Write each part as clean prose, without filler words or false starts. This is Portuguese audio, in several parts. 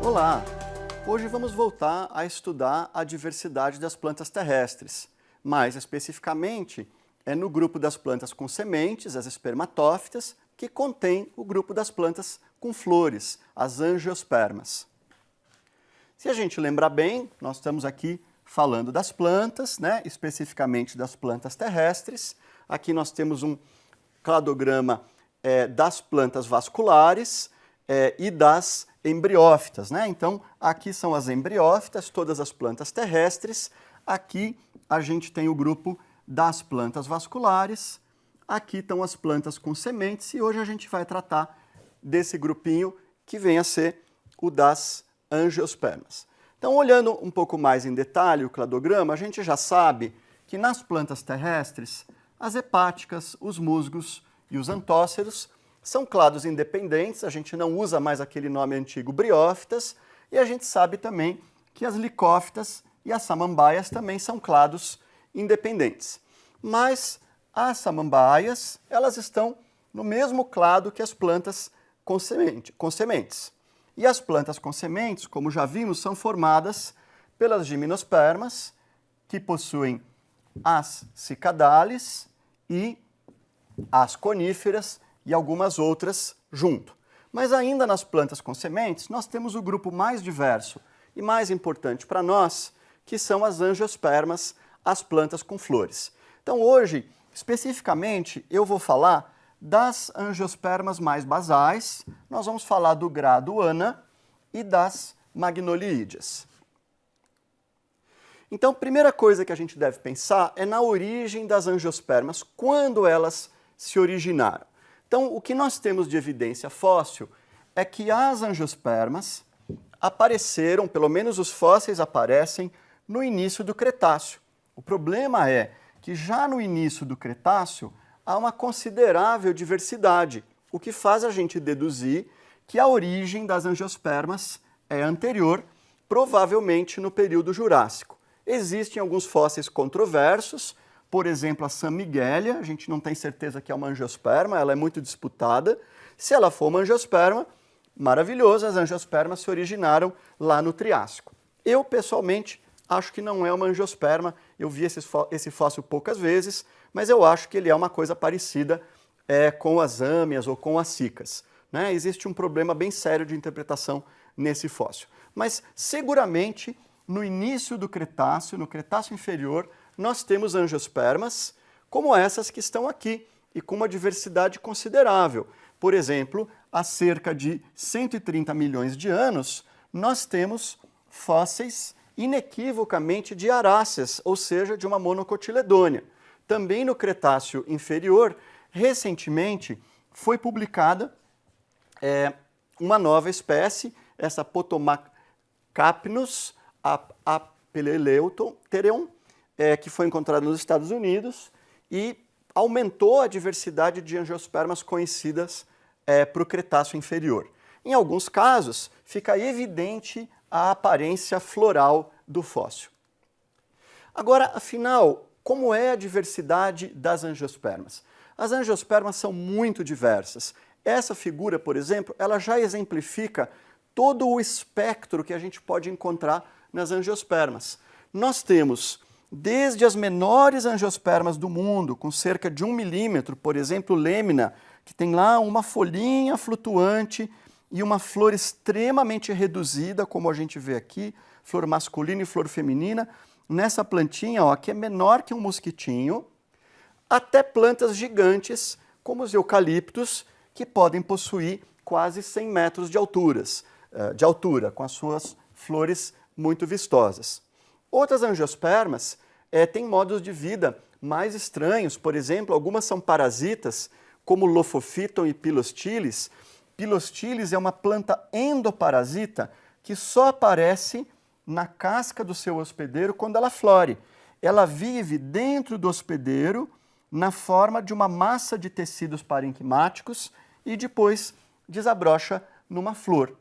Olá! Hoje vamos voltar a estudar a diversidade das plantas terrestres. Mais especificamente, é no grupo das plantas com sementes, as espermatófitas, que contém o grupo das plantas com flores, as angiospermas. Se a gente lembrar bem, nós estamos aqui falando das plantas, especificamente das plantas terrestres. Aqui nós temos um cladograma das plantas vasculares e das embriófitas. Então, aqui são as embriófitas, todas as plantas terrestres. Aqui a gente tem o grupo das plantas vasculares. Aqui estão as plantas com sementes e hoje a gente vai tratar desse grupinho que vem a ser o das angiospermas. Então, olhando um pouco mais em detalhe o cladograma, a gente já sabe que nas plantas terrestres, as hepáticas, os musgos e os antóceros são clados independentes, a gente não usa mais aquele nome antigo briófitas, e a gente sabe também que as licófitas e as samambaias também são clados independentes. Mas as samambaias, elas estão no mesmo clado que as plantas com sementes. E as plantas com sementes, como já vimos, são formadas pelas gimnospermas, que possuem as cicadales e as coníferas e algumas outras junto. Mas ainda nas plantas com sementes, nós temos o grupo mais diverso e mais importante para nós, que são as angiospermas, as plantas com flores. Então hoje, especificamente, eu vou falar das angiospermas mais basais, nós vamos falar do grado Ana e das magnoliídeas. Então, a primeira coisa que a gente deve pensar é na origem das angiospermas, quando elas se originaram. Então, o que nós temos de evidência fóssil é que as angiospermas apareceram, pelo menos os fósseis aparecem, no início do Cretáceo. O problema é que já no início do Cretáceo há uma considerável diversidade, o que faz a gente deduzir que a origem das angiospermas é anterior, provavelmente no período Jurássico. Existem alguns fósseis controversos, por exemplo, a Samigélia, a gente não tem certeza que é uma angiosperma, ela é muito disputada. Se ela for uma angiosperma, maravilhoso, as angiospermas se originaram lá no Triássico. Eu, pessoalmente, acho que não é uma angiosperma, eu vi esse fóssil poucas vezes, mas eu acho que ele é uma coisa parecida com as âmias ou com as cicas. Existe um problema bem sério de interpretação nesse fóssil. Mas, seguramente, no início do Cretáceo, no Cretáceo inferior, nós temos angiospermas como essas que estão aqui e com uma diversidade considerável. Por exemplo, há cerca de 130 milhões de anos, nós temos fósseis inequivocamente de aráceas, ou seja, de uma monocotiledônia. Também no Cretáceo inferior, recentemente, foi publicada uma nova espécie, essa Potomacapnus apeleleuthereum, que foi encontrada nos Estados Unidos e aumentou a diversidade de angiospermas conhecidas para o Cretáceo inferior. Em alguns casos, fica evidente a aparência floral do fóssil. Agora, afinal, como é a diversidade das angiospermas? As angiospermas são muito diversas. Essa figura, por exemplo, ela já exemplifica todo o espectro que a gente pode encontrar nas angiospermas. Nós temos desde as menores angiospermas do mundo, com cerca de 1 milímetro, por exemplo, Lemina, que tem lá uma folhinha flutuante e uma flor extremamente reduzida, como a gente vê aqui, flor masculina e flor feminina, nessa plantinha, que é menor que um mosquitinho, até plantas gigantes, como os eucaliptos, que podem possuir quase 100 metros de altura, com as suas flores muito vistosas. Outras angiospermas têm modos de vida mais estranhos, por exemplo, algumas são parasitas, como Lophophilon e Pilostylis. Pilostylis é uma planta endoparasita que só aparece na casca do seu hospedeiro quando ela flore. Ela vive dentro do hospedeiro na forma de uma massa de tecidos parenquimáticos e depois desabrocha numa flor.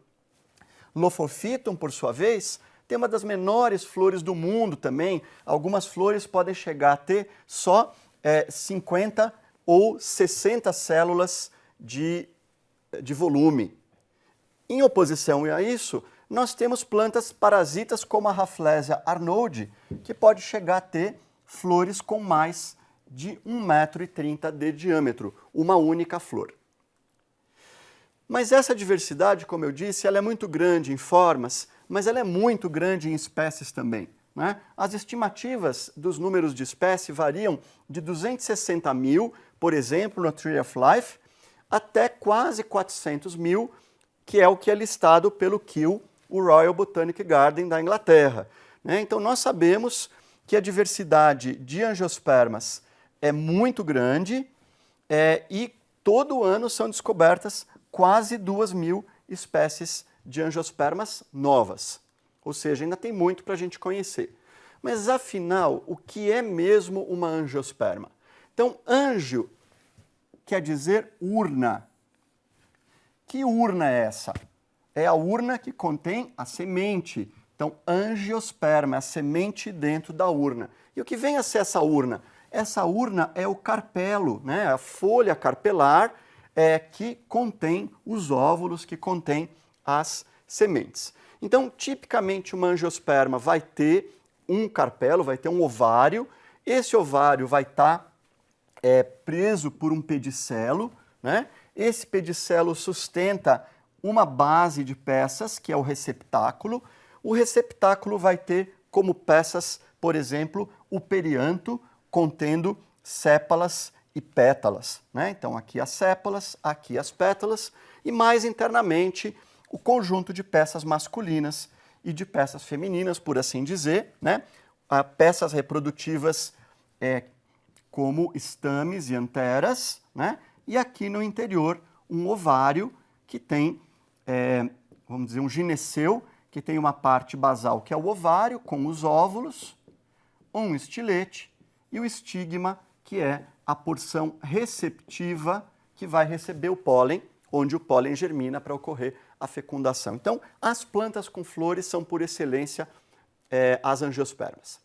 Lophophilon, por sua vez, tem uma das menores flores do mundo também. Algumas flores podem chegar a ter só 50 ou 60 células de volume. Em oposição a isso, nós temos plantas parasitas como a Rafflesia arnoldii, que pode chegar a ter flores com mais de 1,30 m de diâmetro, uma única flor. Mas essa diversidade, como eu disse, ela é muito grande em formas, mas ela é muito grande em espécies também, né? As estimativas dos números de espécie variam de 260 mil, por exemplo, no Tree of Life, até quase 400 mil, que é o que é listado pelo Kew, o Royal Botanic Garden da Inglaterra, né? Então nós sabemos que a diversidade de angiospermas é muito grande e todo ano são descobertas quase 2.000 espécies de angiospermas novas. Ou seja, ainda tem muito para a gente conhecer. Mas afinal, o que é mesmo uma angiosperma? Então, angio quer dizer urna. Que urna é essa? É a urna que contém a semente. Então, angiosperma, a semente dentro da urna. E o que vem a ser essa urna? Essa urna é o carpelo, né? A folha carpelar que contém os óvulos, que contém as sementes. Então, tipicamente, uma angiosperma vai ter um carpelo, vai ter um ovário. Esse ovário vai estar preso por um pedicelo, né? Esse pedicelo sustenta uma base de peças, que é o receptáculo. O receptáculo vai ter como peças, por exemplo, o perianto, contendo sépalas e pétalas, né? Então, aqui as sépalas, aqui as pétalas, e mais internamente o conjunto de peças masculinas e de peças femininas, por assim dizer, né? Peças reprodutivas como estames e anteras, né? E aqui no interior um ovário que tem, vamos dizer, um gineceu, que tem uma parte basal que é o ovário com os óvulos, um estilete e o estigma, que é a porção receptiva que vai receber o pólen, onde o pólen germina para ocorrer a fecundação. Então, as plantas com flores são, por excelência, as angiospermas.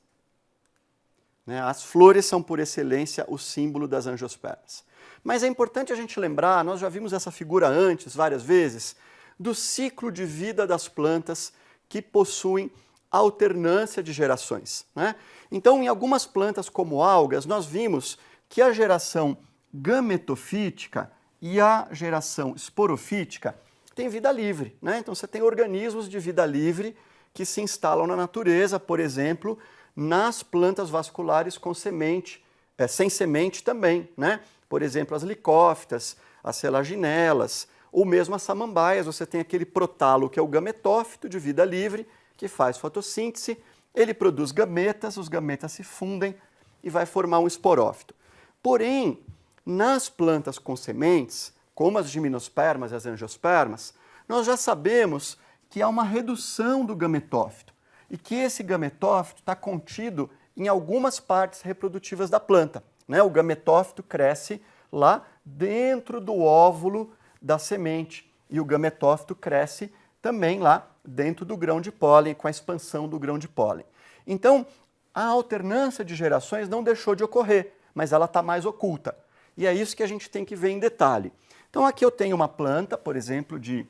Né? As flores são, por excelência, o símbolo das angiospermas. Mas é importante a gente lembrar, nós já vimos essa figura antes, várias vezes, do ciclo de vida das plantas que possuem alternância de gerações, né? Então, em algumas plantas como algas, nós vimos que a geração gametofítica e a geração esporofítica têm vida livre, né? Então, você tem organismos de vida livre que se instalam na natureza, por exemplo, nas plantas vasculares com semente, sem semente também, né? Por exemplo, as licófitas, as selaginelas, ou mesmo as samambaias, você tem aquele protalo que é o gametófito de vida livre, que faz fotossíntese, ele produz gametas, os gametas se fundem e vai formar um esporófito. Porém, nas plantas com sementes, como as gimnospermas e as angiospermas, nós já sabemos que há uma redução do gametófito e que esse gametófito está contido em algumas partes reprodutivas da planta, né? O gametófito cresce lá dentro do óvulo da semente e o gametófito cresce também lá dentro do grão de pólen, com a expansão do grão de pólen. Então, a alternância de gerações não deixou de ocorrer, mas ela está mais oculta. E é isso que a gente tem que ver em detalhe. Então, aqui eu tenho uma planta, por exemplo, de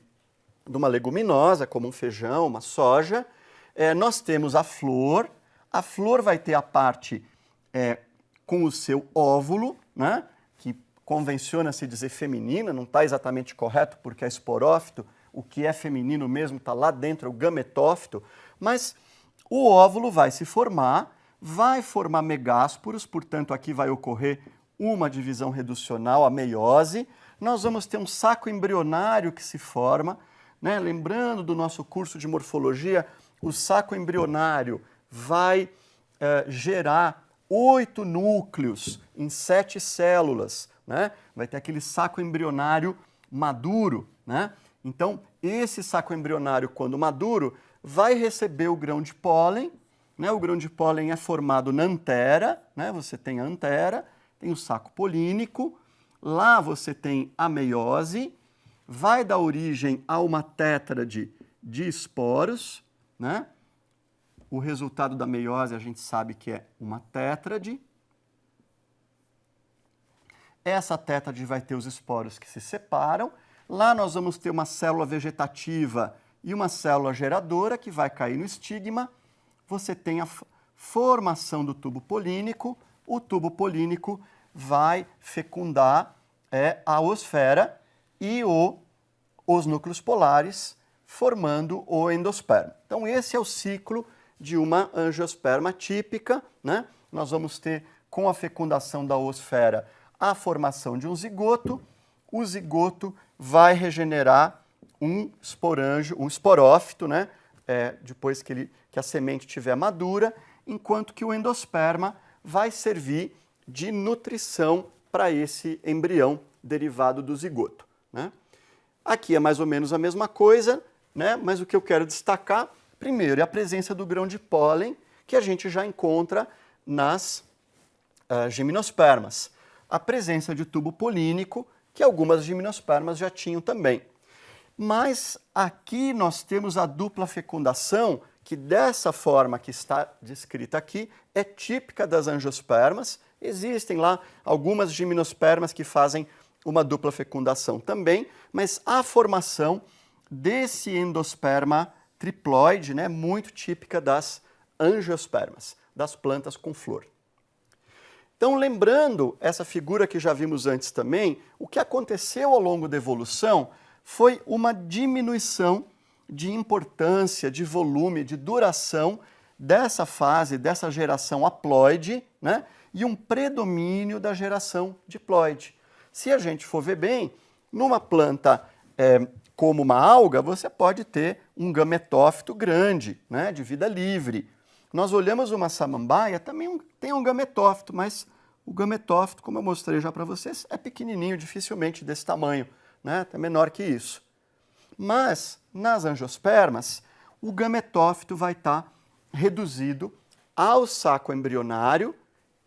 uma leguminosa, como um feijão, uma soja. Nós temos a flor vai ter a parte com o seu óvulo, né, que convenciona-se dizer feminina, não está exatamente correto, porque é esporófito, o que é feminino mesmo está lá dentro, é o gametófito, mas o óvulo vai se formar, vai formar megásporos, portanto aqui vai ocorrer uma divisão reducional, a meiose, nós vamos ter um saco embrionário que se forma, né? Lembrando do nosso curso de morfologia, o saco embrionário vai gerar 8 núcleos em 7 células, né? Vai ter aquele saco embrionário maduro, né? Então, esse saco embrionário, quando maduro, vai receber o grão de pólen, né? O grão de pólen é formado na antera, né? Você tem a antera, tem o saco polínico, lá você tem a meiose, vai dar origem a uma tétrade de esporos, né? O resultado da meiose a gente sabe que é uma tétrade. Essa tétrade vai ter os esporos que se separam. Lá nós vamos ter uma célula vegetativa e uma célula geradora que vai cair no estigma. Você tem a formação do tubo polínico. O tubo polínico vai fecundar a oosfera e os núcleos polares, formando o endosperma. Então, esse é o ciclo de uma angiosperma típica, né? Nós vamos ter, com a fecundação da oosfera, a formação de um zigoto. O zigoto vai regenerar um esporângio, um esporófito, né? Depois que a semente estiver madura, enquanto que o endosperma vai servir de nutrição para esse embrião derivado do zigoto, né? Aqui é mais ou menos a mesma coisa, né? Mas o que eu quero destacar, primeiro, é a presença do grão de pólen, que a gente já encontra nas gimnospermas. A presença de tubo polínico, que algumas gimnospermas já tinham também. Mas aqui nós temos a dupla fecundação, que dessa forma que está descrita aqui, é típica das angiospermas. Existem lá algumas gimnospermas que fazem uma dupla fecundação também, mas a formação desse endosperma triploide, né, muito típica das angiospermas, das plantas com flor. Então, lembrando essa figura que já vimos antes também, o que aconteceu ao longo da evolução foi uma diminuição de importância, de volume, de duração dessa fase, dessa geração haploide, né, e um predomínio da geração diploide. Se a gente for ver bem, numa planta como uma alga, você pode ter um gametófito grande, né, de vida livre. Nós olhamos uma samambaia, também tem um gametófito, mas o gametófito, como eu mostrei já para vocês, é pequenininho, dificilmente desse tamanho, né, é menor que isso. Mas, nas angiospermas, o gametófito vai estar reduzido ao saco embrionário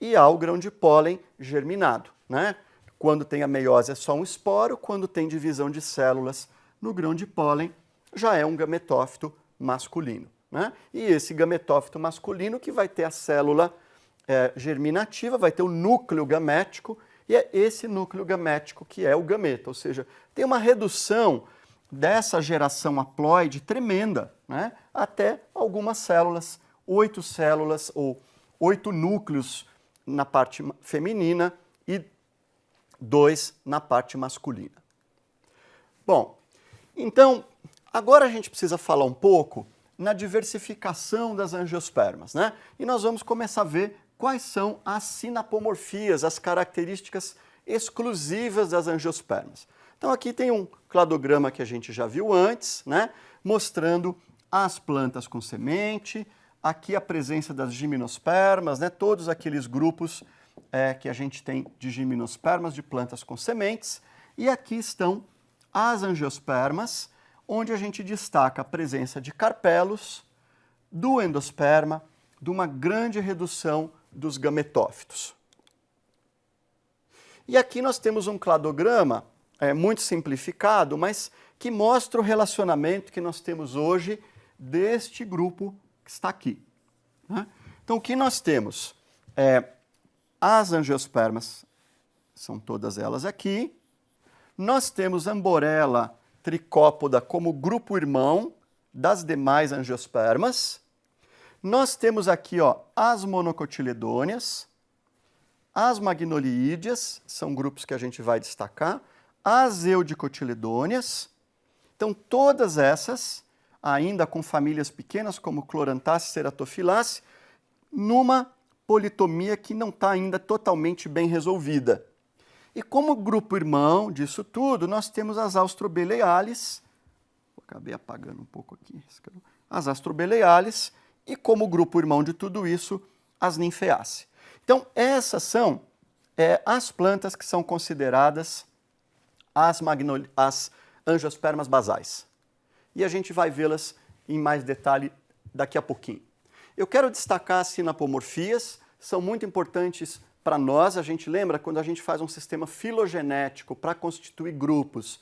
e ao grão de pólen germinado, né? Quando tem a meiose é só um esporo, quando tem divisão de células no grão de pólen, já é um gametófito masculino, né? E esse gametófito masculino que vai ter a célula germinativa, vai ter o núcleo gamético, e é esse núcleo gamético que é o gameta, ou seja, tem uma redução dessa geração haploide tremenda, né? Até algumas células, 8 células ou 8 núcleos na parte feminina e 2 na parte masculina. Bom, então, agora a gente precisa falar um pouco na diversificação das angiospermas, né? E nós vamos começar a ver quais são as sinapomorfias, as características exclusivas das angiospermas. Então aqui tem um cladograma que a gente já viu antes, né? Mostrando as plantas com semente, aqui a presença das gimnospermas, né? Todos aqueles grupos que a gente tem de gimnospermas, de plantas com sementes, e aqui estão as angiospermas, onde a gente destaca a presença de carpelos, do endosperma, de uma grande redução dos gametófitos. E aqui nós temos um cladograma muito simplificado, mas que mostra o relacionamento que nós temos hoje deste grupo que está aqui, né? Então, o que nós temos? As angiospermas, são todas elas aqui. Nós temos Amborella tricópoda como grupo irmão das demais angiospermas. Nós temos aqui, ó, as monocotiledôneas, as magnoliídeas, são grupos que a gente vai destacar, as eudicotiledôneas. Então, todas essas, ainda com famílias pequenas como Chloranthus e Ceratophyllaceae, numa politomia que não está ainda totalmente bem resolvida. E como grupo irmão disso tudo, nós temos as Astrobeleales, acabei apagando um pouco aqui, as Astrobeleales, e como grupo irmão de tudo isso, as Nymphaeaceae. Então, essas são as plantas que são consideradas as angiospermas basais. E a gente vai vê-las em mais detalhe daqui a pouquinho. Eu quero destacar as sinapomorfias, são muito importantes para nós. A gente lembra quando a gente faz um sistema filogenético para constituir grupos,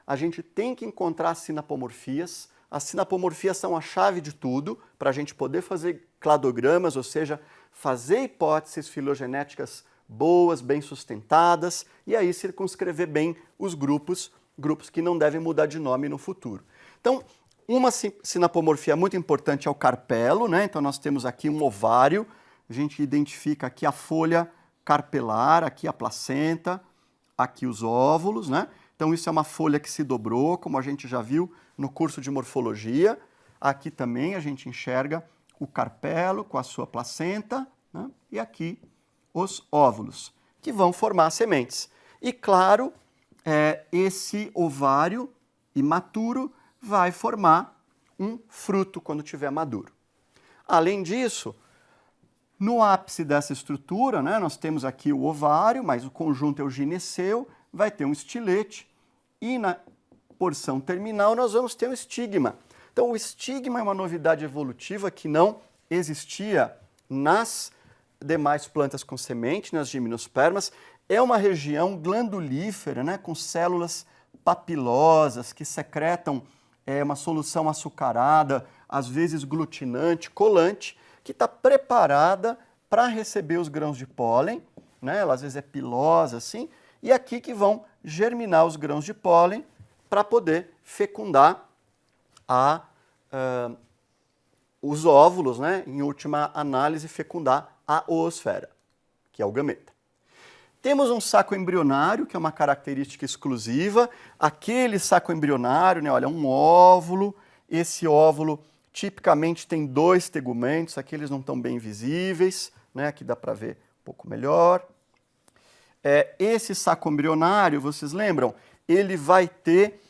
a gente tem que encontrar as sinapomorfias. As sinapomorfias são a chave de tudo para a gente poder fazer cladogramas, ou seja, fazer hipóteses filogenéticas boas, bem sustentadas, e aí circunscrever bem os grupos que não devem mudar de nome no futuro. Então, Uma sinapomorfia muito importante é o carpelo, né? Então nós temos aqui um ovário, a gente identifica aqui a folha carpelar, aqui a placenta, aqui os óvulos, né? Então isso é uma folha que se dobrou, como a gente já viu no curso de morfologia. Aqui também a gente enxerga o carpelo com a sua placenta, né? E aqui os óvulos, que vão formar sementes. E claro, esse ovário imaturo vai formar um fruto quando tiver maduro. Além disso, no ápice dessa estrutura, né, nós temos aqui o ovário, mas o conjunto é o gineceu, vai ter um estilete e na porção terminal nós vamos ter um estigma. Então o estigma é uma novidade evolutiva que não existia nas demais plantas com semente, nas gimnospermas. É uma região glandulífera, né, com células papilosas que secretam uma solução açucarada, às vezes glutinante, colante, que está preparada para receber os grãos de pólen, né? Ela às vezes é pilosa assim, e aqui que vão germinar os grãos de pólen para poder fecundar os óvulos, né? Em última análise, fecundar a oosfera, que é o gameta. Temos um saco embrionário, que é uma característica exclusiva. Aquele saco embrionário, né, olha, um óvulo. Esse óvulo tipicamente tem 2 tegumentos, aqui eles não estão bem visíveis, né, aqui dá para ver um pouco melhor. Esse saco embrionário, vocês lembram? Ele vai ter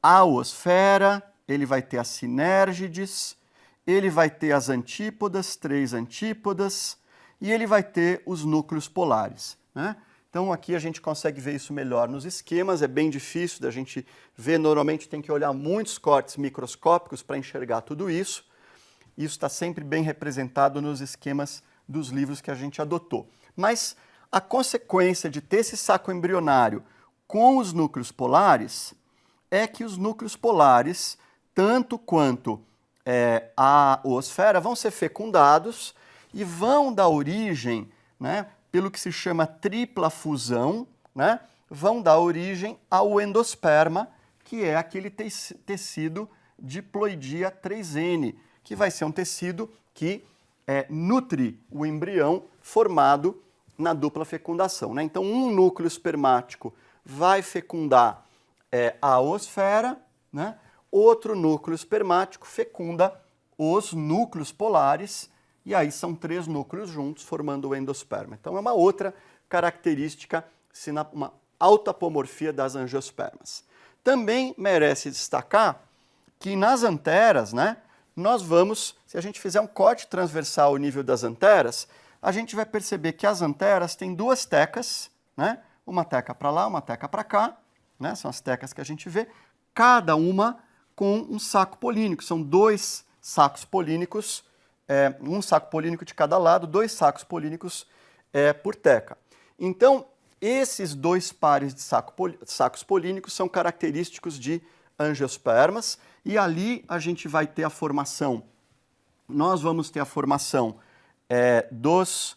a oosfera, ele vai ter as sinérgides, ele vai ter as antípodas, 3 antípodas, e ele vai ter os núcleos polares, né? Então aqui a gente consegue ver isso melhor nos esquemas, é bem difícil da gente ver, normalmente tem que olhar muitos cortes microscópicos para enxergar tudo isso. Isso está sempre bem representado nos esquemas dos livros que a gente adotou. Mas a consequência de ter esse saco embrionário com os núcleos polares é que os núcleos polares, tanto quanto a oosfera, vão ser fecundados e vão dar origem, né, pelo que se chama tripla fusão, né, vão dar origem ao endosperma, que é aquele tecido diploidia 3N, que vai ser um tecido que nutre o embrião formado na dupla fecundação, né? Então, um núcleo espermático vai fecundar a oosfera, né? Outro núcleo espermático fecunda os núcleos polares, e aí são 3 núcleos juntos formando o endosperma. Então é uma outra característica, uma autapomorfia das angiospermas. Também merece destacar que nas anteras, né, nós vamos, se a gente fizer um corte transversal ao nível das anteras, a gente vai perceber que as anteras têm 2 tecas, né, uma teca para lá, uma teca para cá, né, são as tecas que a gente vê, cada uma com um saco polínico, são 2 sacos polínicos, um saco polínico de cada lado, 2 sacos polínicos por teca. Então, esses 2 pares de sacos polínicos são característicos de angiospermas, e ali a gente vai ter a formação, nós vamos ter a formação dos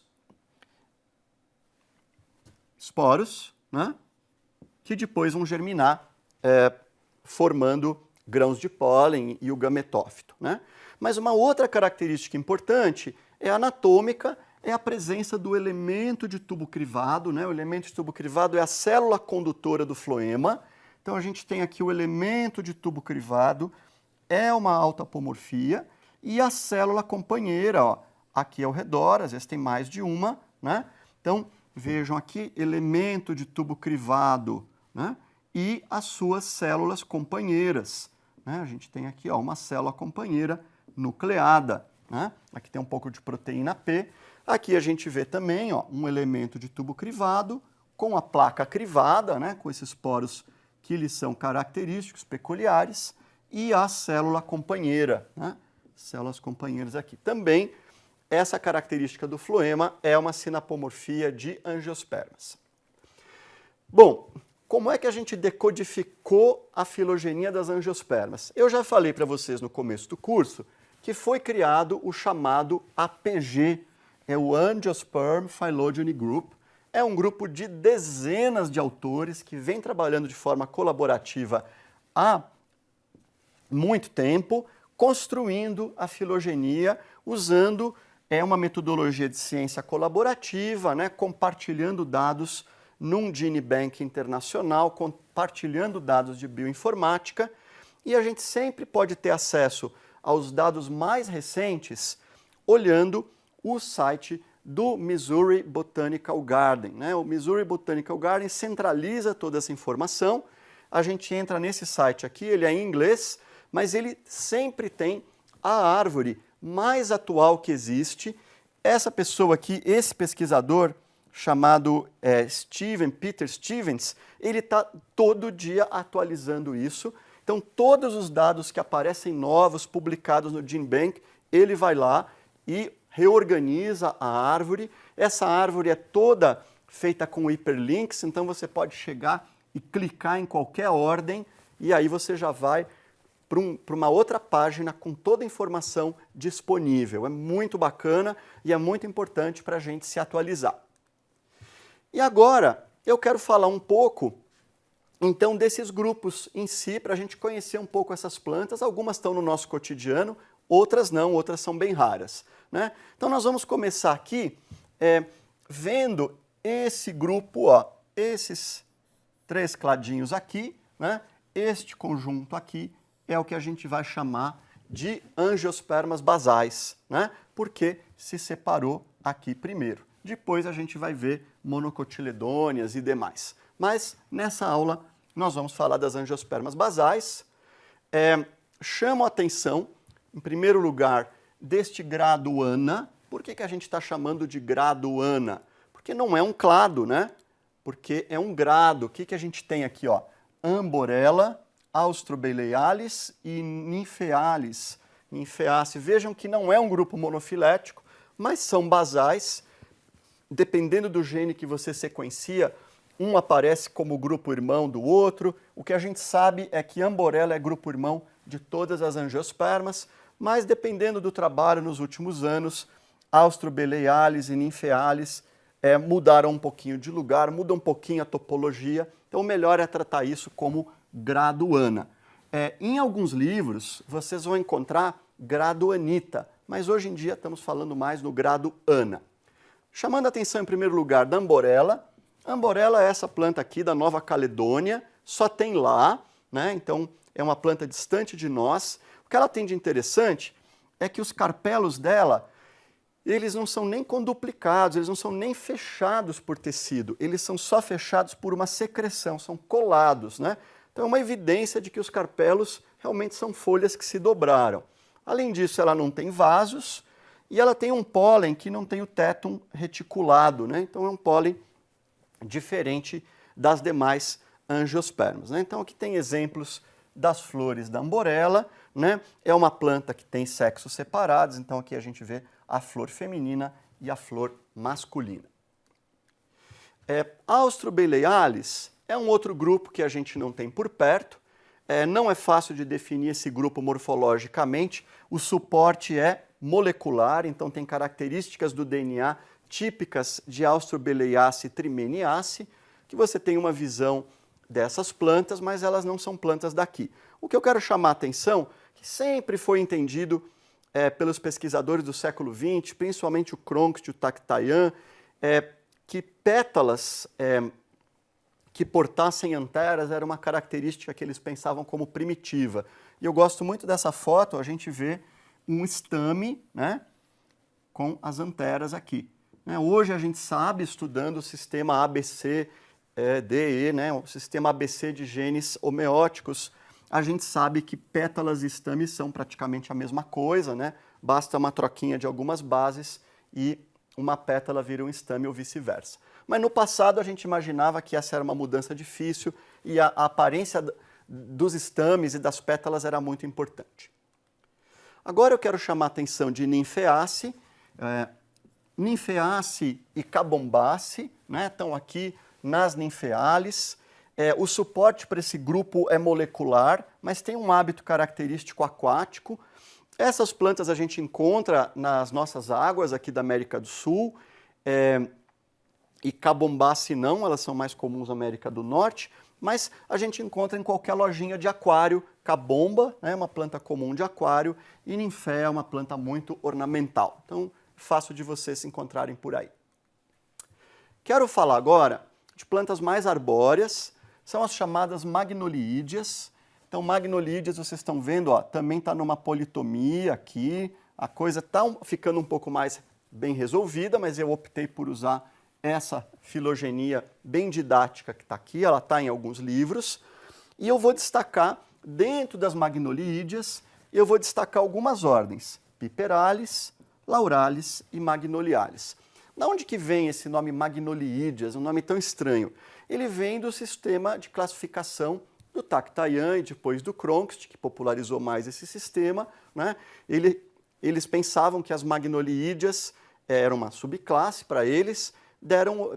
esporos, né, que depois vão germinar formando grãos de pólen e o gametófito, né? Mas uma outra característica importante é anatômica, é a presença do elemento de tubo crivado, né? O elemento de tubo crivado é a célula condutora do floema. Então a gente tem aqui o elemento de tubo crivado, é uma autapomorfia, e a célula companheira, ó, aqui ao redor, às vezes tem mais de uma, né? Então vejam aqui, elemento de tubo crivado, né? E as suas células companheiras, né? A gente tem aqui, ó, uma célula companheira nucleada, né? Aqui tem um pouco de proteína P. Aqui a gente vê também, ó, um elemento de tubo crivado com a placa crivada, né? Com esses poros que lhes são característicos, peculiares, e a célula companheira, né? Células companheiras aqui. Também essa característica do floema é uma sinapomorfia de angiospermas. Bom, como é que a gente decodificou a filogenia das angiospermas? Eu já falei para vocês no começo do curso que foi criado o chamado APG, é o Angiosperm Phylogeny Group. É um grupo de dezenas de autores que vem trabalhando de forma colaborativa há muito tempo construindo a filogenia, usando uma metodologia de ciência colaborativa, né, compartilhando dados num GeneBank internacional, compartilhando dados de bioinformática, e a gente sempre pode ter acesso aos dados mais recentes olhando o site do Missouri Botanical Garden, né? O Missouri Botanical Garden centraliza toda essa informação. A gente entra nesse site aqui, ele é em inglês, mas ele sempre tem a árvore mais atual que existe. Essa pessoa aqui, esse pesquisador chamado Peter Stevens, ele está todo dia atualizando isso. Então, todos os dados que aparecem novos, publicados no GeneBank, ele vai lá e reorganiza a árvore. Essa árvore é toda feita com hiperlinks, então você pode chegar e clicar em qualquer ordem e aí você já vai para uma outra página com toda a informação disponível. É muito bacana e é muito importante para a gente se atualizar. E agora eu quero falar um pouco então desses grupos em si, para a gente conhecer um pouco essas plantas. Algumas estão no nosso cotidiano, outras não, outras são bem raras, né? Então nós vamos começar aqui vendo esse grupo, ó, esses 3 cladinhos aqui, né? Este conjunto aqui é o que a gente vai chamar de angiospermas basais, né? Porque se separou aqui primeiro. Depois a gente vai ver monocotiledôneas e demais. Mas nessa aula nós vamos falar das angiospermas basais. Chamo a atenção, em primeiro lugar, deste grado Ana. Por que a gente está chamando de grado Ana? Porque não é um clado, né? Porque é um grado. O que a gente tem aqui, ó? Amborella, Austrobelealis e Nymphaealis. Nymphaeaceae. Vejam que não é um grupo monofilético, mas são basais. Dependendo do gene que você sequencia, um aparece como grupo irmão do outro. O que a gente sabe é que Amborella é grupo irmão de todas as angiospermas, mas dependendo do trabalho nos últimos anos, Austrobelealis e Nymphaealis mudaram um pouquinho de lugar, muda um pouquinho a topologia, então o melhor é tratar isso como grado Ana. Em alguns livros vocês vão encontrar grado Anita, mas hoje em dia estamos falando mais no grado Ana. Chamando a atenção em primeiro lugar da Amborella. A Amborella é essa planta aqui da Nova Caledônia, só tem lá, né? Então é uma planta distante de nós. O que ela tem de interessante é que os carpelos dela, eles não são nem conduplicados, eles não são nem fechados por tecido, eles são só fechados por uma secreção, são colados, né? Então é uma evidência de que os carpelos realmente são folhas que se dobraram. Além disso, ela não tem vasos e ela tem um pólen que não tem o tétum reticulado, né? Então é um pólen diferente das demais angiospermas, né? Então aqui tem exemplos das flores da Amborella, né? É uma planta que tem sexos separados, então aqui a gente vê a flor feminina e a flor masculina. Austrobelealis é um outro grupo que a gente não tem por perto. Não é fácil de definir esse grupo morfologicamente. O suporte é molecular, então tem características do DNA típicas de Austrobeleaceae trimeniaceae, que você tem uma visão dessas plantas, mas elas não são plantas daqui. O que eu quero chamar a atenção, que sempre foi entendido pelos pesquisadores do século XX, principalmente o Cronqvist e o Taktayan, que pétalas que portassem anteras era uma característica que eles pensavam como primitiva. E eu gosto muito dessa foto, a gente vê um estame, né, com as anteras aqui. Hoje a gente sabe, estudando o sistema ABC-DE, né, o sistema ABC de genes homeóticos, a gente sabe que pétalas e estames são praticamente a mesma coisa, né? Basta uma troquinha de algumas bases e uma pétala vira um estame ou vice-versa. Mas no passado a gente imaginava que essa era uma mudança difícil e a aparência dos estames e das pétalas era muito importante. Agora eu quero chamar a atenção de Nymphaeaceae. Nymphaeaceae e Cabombaceae, né, estão aqui nas Nymphaealis. O suporte para esse grupo é molecular, mas tem um hábito característico aquático. Essas plantas a gente encontra nas nossas águas aqui da América do Sul, e Cabombaceae não, elas são mais comuns na América do Norte. mas a gente encontra em qualquer lojinha de aquário. Cabomba é uma planta comum de aquário e ninféia é uma planta muito ornamental. Então, fácil de vocês se encontrarem por aí. Quero falar agora de plantas mais arbóreas, são as chamadas magnoliídeas. Então, magnoliídeas, vocês estão vendo, ó, também está numa politomia aqui, a coisa está ficando um pouco mais bem resolvida, mas eu optei por usar essa filogenia bem didática que está aqui, ela está em alguns livros, e eu vou destacar, dentro das magnoliídeas, eu vou destacar algumas ordens, Piperalis, Lauralis e Magnolialis. Da onde que vem esse nome magnoliídeas, um nome tão estranho? Ele vem do sistema de classificação do Tactayan e depois do Cronquist, que popularizou mais esse sistema, né? Eles pensavam que as magnoliídeas eram uma subclasse para eles,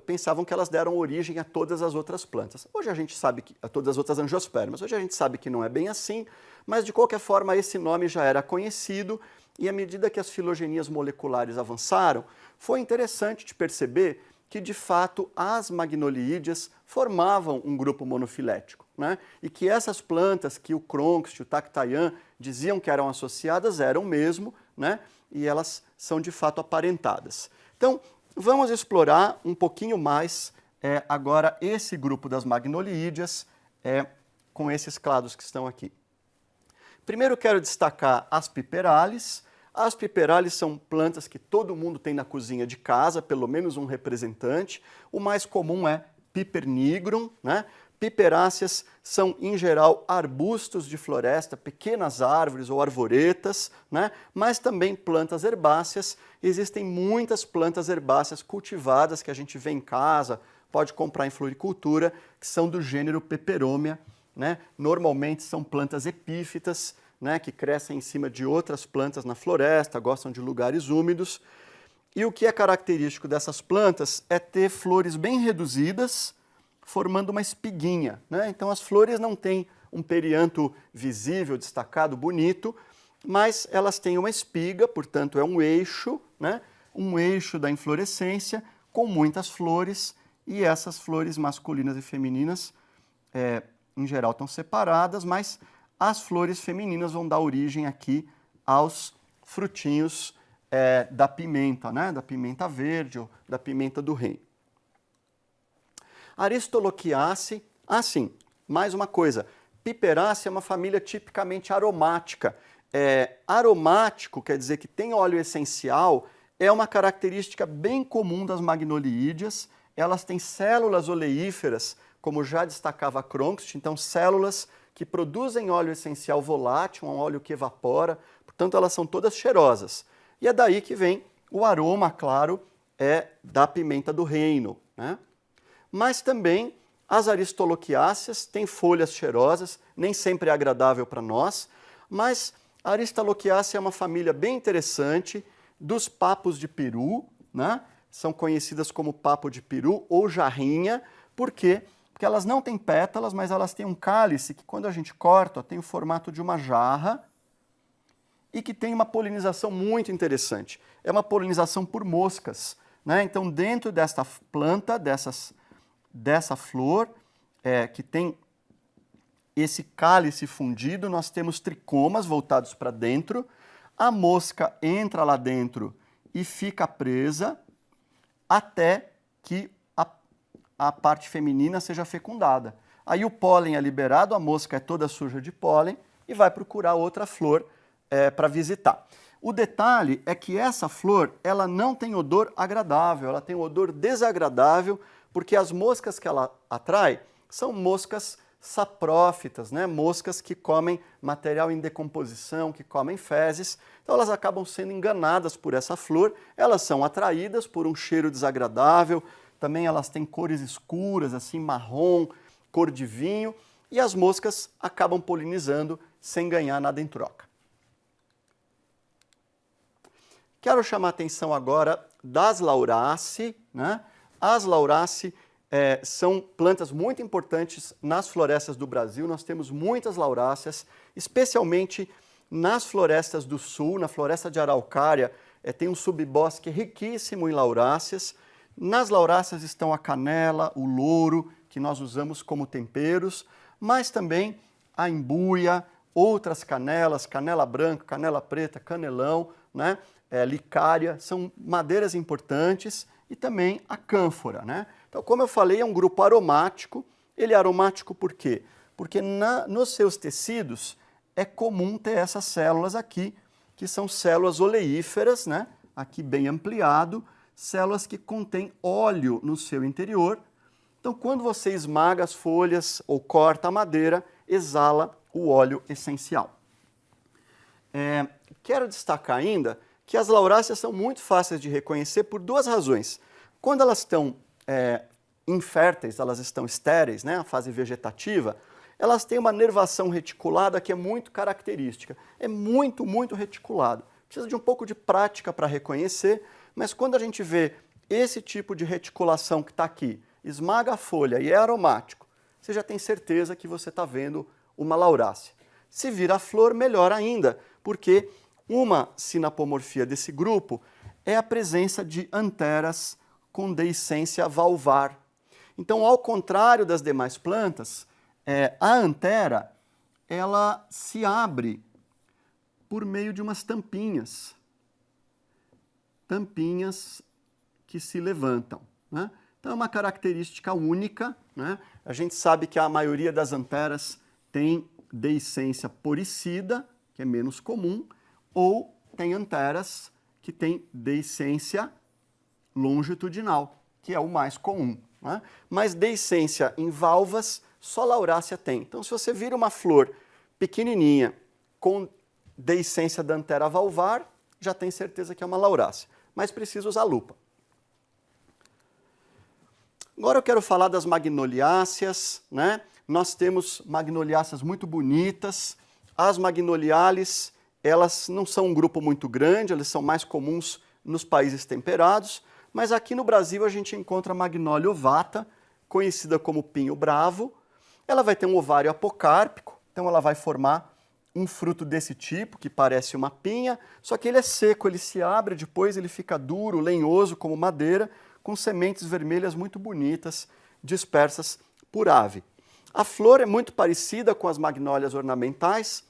pensavam que elas deram origem a todas as outras plantas. Hoje a gente sabe que a todas as outras angiospermas. Hoje a gente sabe que não é bem assim, mas de qualquer forma esse nome já era conhecido e à medida que as filogenias moleculares avançaram, foi interessante de perceber que de fato as magnoliídeas formavam um grupo monofilético, né? E que essas plantas que o Cronquist e o Tactayan diziam que eram associadas eram mesmo, né? E elas são de fato aparentadas. Então, vamos explorar um pouquinho mais agora esse grupo das magnoliídeas com esses clados que estão aqui. Primeiro quero destacar as Piperalis. As Piperalis são plantas que todo mundo tem na cozinha de casa, pelo menos um representante. O mais comum é Piper nigrum, né? Piperáceas são, em geral, arbustos de floresta, pequenas árvores ou arvoretas, né? Mas também plantas herbáceas. Existem muitas plantas herbáceas cultivadas que a gente vê em casa, pode comprar em floricultura, que são do gênero Peperomia, né? Normalmente são plantas epífitas, né? Que crescem em cima de outras plantas na floresta, gostam de lugares úmidos. E o que é característico dessas plantas é ter flores bem reduzidas, formando uma espiguinha, né? Então as flores não têm um perianto visível, destacado, bonito, mas elas têm uma espiga, portanto é um eixo, né? Um eixo da inflorescência com muitas flores, e essas flores masculinas e femininas, em geral, estão separadas, mas as flores femininas vão dar origem aqui aos frutinhos da pimenta, né? Da pimenta verde ou da pimenta do reino. Aristolochiaceae, sim, mais uma coisa, Piperaceae é uma família tipicamente aromática. Aromático quer dizer que tem óleo essencial, é uma característica bem comum das magnoliídeas. Elas têm células oleíferas, como já destacava Cronquist, então células que produzem óleo essencial volátil, um óleo que evapora, portanto elas são todas cheirosas. E é daí que vem o aroma, claro, da pimenta do reino, né? Mas também as aristolochiáceas têm folhas cheirosas, nem sempre é agradável para nós, mas a aristolochiácea é uma família bem interessante dos papos de peru, né? São conhecidas como papo de peru ou jarrinha. Por quê? Porque elas não têm pétalas, mas elas têm um cálice que quando a gente corta, tem o formato de uma jarra e que tem uma polinização muito interessante. É uma polinização por moscas, né? Então dentro desta planta, dessa flor, que tem esse cálice fundido, nós temos tricomas voltados para dentro, a mosca entra lá dentro e fica presa até que a parte feminina seja fecundada. Aí o pólen é liberado, a mosca é toda suja de pólen e vai procurar outra flor para visitar. O detalhe é que essa flor, ela não tem odor agradável, ela tem um odor desagradável, porque as moscas que ela atrai são moscas saprófitas, né? Moscas que comem material em decomposição, que comem fezes. Então elas acabam sendo enganadas por essa flor, elas são atraídas por um cheiro desagradável, também elas têm cores escuras, assim marrom, cor de vinho, e as moscas acabam polinizando sem ganhar nada em troca. Quero chamar a atenção agora das Lauraceae, né? As Lauraceae são plantas muito importantes nas florestas do Brasil. Nós temos muitas Lauraceas, especialmente nas florestas do sul, na floresta de Araucária, tem um subbosque riquíssimo em Lauraceas. Nas Lauraceas estão a canela, o louro, que nós usamos como temperos, mas também a embuia, outras canelas, canela branca, canela preta, canelão, né? Licária, são madeiras importantes, e também a cânfora, né? Então, como eu falei, é um grupo aromático. Ele é aromático por quê? Porque nos seus tecidos é comum ter essas células aqui, que são células oleíferas, né? Aqui bem ampliado, células que contêm óleo no seu interior. Então, quando você esmaga as folhas ou corta a madeira, exala o óleo essencial. Quero destacar ainda que as lauráceas são muito fáceis de reconhecer por duas razões. Quando elas estão inférteis, elas estão estéreis, né, a fase vegetativa, elas têm uma nervação reticulada que é muito característica. É muito, muito reticulado. Precisa de um pouco de prática para reconhecer, mas quando a gente vê esse tipo de reticulação que está aqui, esmaga a folha e é aromático, você já tem certeza que você está vendo uma laurácea. Se vir a flor, melhor ainda, porque uma sinapomorfia desse grupo é a presença de anteras com deiscência valvar. Então, ao contrário das demais plantas, a antera, ela se abre por meio de umas tampinhas. Tampinhas que se levantam, né? Então, é uma característica única, né? A gente sabe que a maioria das anteras tem deiscência poricida, que é menos comum, ou tem anteras que têm deiscência longitudinal, que é o mais comum, né? Mas deiscência em valvas, só laurácea tem. Então, se você vira uma flor pequenininha com deiscência da antera valvar, já tem certeza que é uma laurácea, mas precisa usar lupa. Agora eu quero falar das magnoliáceas, né? Nós temos magnoliáceas muito bonitas. As magnoliales, elas não são um grupo muito grande, elas são mais comuns nos países temperados, mas aqui no Brasil a gente encontra a Magnolia ovata, conhecida como pinho bravo. Ela vai ter um ovário apocárpico, então ela vai formar um fruto desse tipo, que parece uma pinha, só que ele é seco, ele se abre, depois ele fica duro, lenhoso como madeira, com sementes vermelhas muito bonitas, dispersas por ave. A flor é muito parecida com as magnólias ornamentais,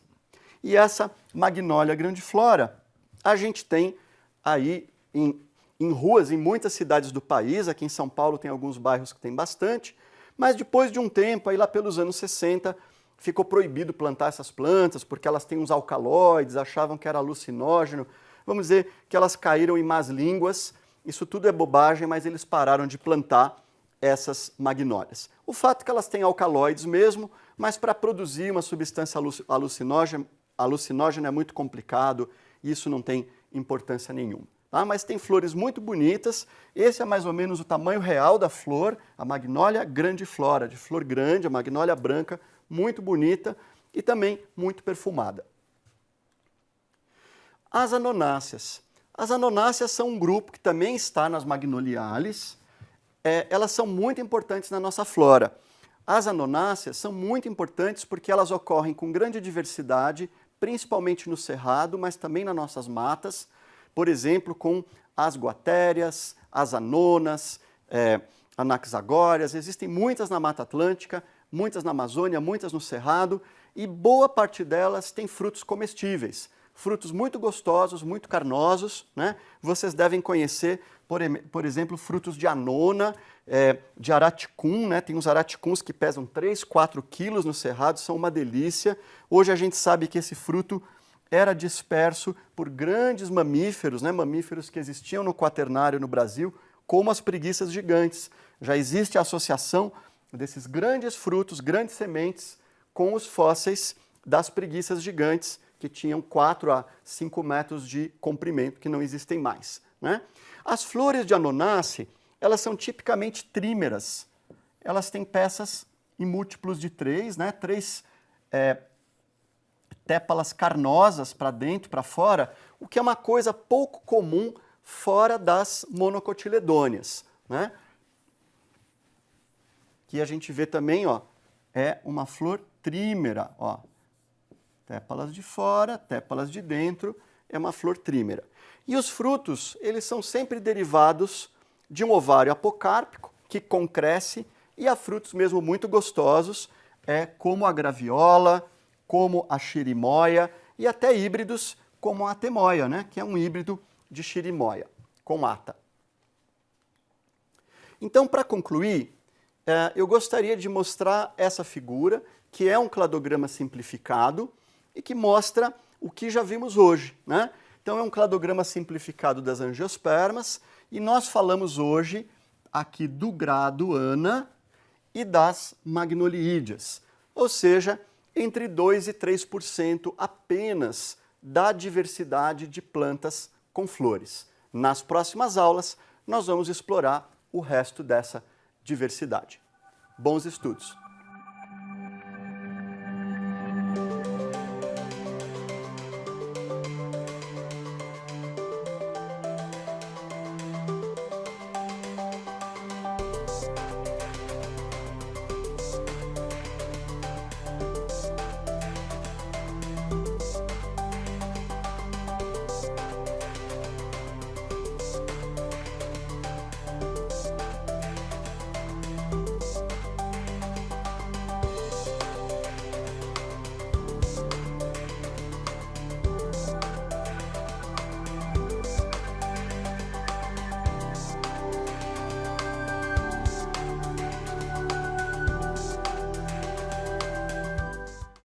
e essa Magnolia grandiflora a gente tem aí em ruas, em muitas cidades do país. Aqui em São Paulo tem alguns bairros que tem bastante, mas depois de um tempo, aí lá pelos anos 60, ficou proibido plantar essas plantas, porque elas têm uns alcaloides, achavam que era alucinógeno. Vamos dizer que elas caíram em más línguas. Isso tudo é bobagem, mas eles pararam de plantar essas magnólias. O fato é que elas têm alcaloides mesmo, mas para produzir uma substância alucinógena é muito complicado e isso não tem importância nenhuma. Tá? Mas tem flores muito bonitas. Esse é mais ou menos o tamanho real da flor, a Magnolia grandiflora, de flor grande, a magnólia branca, muito bonita e também muito perfumada. As anonáceas. As anonáceas são um grupo que também está nas magnoliales. Elas são muito importantes na nossa flora. As anonáceas são muito importantes porque elas ocorrem com grande diversidade, principalmente no cerrado, mas também nas nossas matas. Por exemplo, com as guatérias, as anonas, anaxagórias. Existem muitas na Mata Atlântica, muitas na Amazônia, muitas no cerrado, e boa parte delas tem frutos comestíveis. Frutos muito gostosos, muito carnosos, né? Vocês devem conhecer, por exemplo, frutos de anona, de araticum, né? Tem uns araticuns que pesam 3, 4 quilos no cerrado, são uma delícia. Hoje a gente sabe que esse fruto era disperso por grandes mamíferos, né? Mamíferos que existiam no Quaternário no Brasil, como as preguiças gigantes. Já existe a associação desses grandes frutos, grandes sementes, com os fósseis das preguiças gigantes, que tinham 4 a 5 metros de comprimento, que não existem mais, né? As flores de anonácea, elas são tipicamente trímeras. Elas têm peças em múltiplos de 3, né? 3 tépalas carnosas para dentro, para fora, o que é uma coisa pouco comum fora das monocotiledôneas, né? Que a gente vê também, ó, é uma flor trímera, ó. Tépalas de fora, tépalas de dentro, é uma flor trímera. E os frutos, eles são sempre derivados de um ovário apocárpico, que concresce e há frutos mesmo muito gostosos, como a graviola, como a chirimoia e até híbridos como a atemoia, né, que é um híbrido de chirimoia com mata. Então, para concluir, eu gostaria de mostrar essa figura, que é um cladograma simplificado e que mostra o que já vimos hoje, né? Então, é um cladograma simplificado das angiospermas e nós falamos hoje aqui do grado Ana e das magnoliídeas, ou seja, entre 2% e 3% apenas da diversidade de plantas com flores. Nas próximas aulas, nós vamos explorar o resto dessa diversidade. Bons estudos!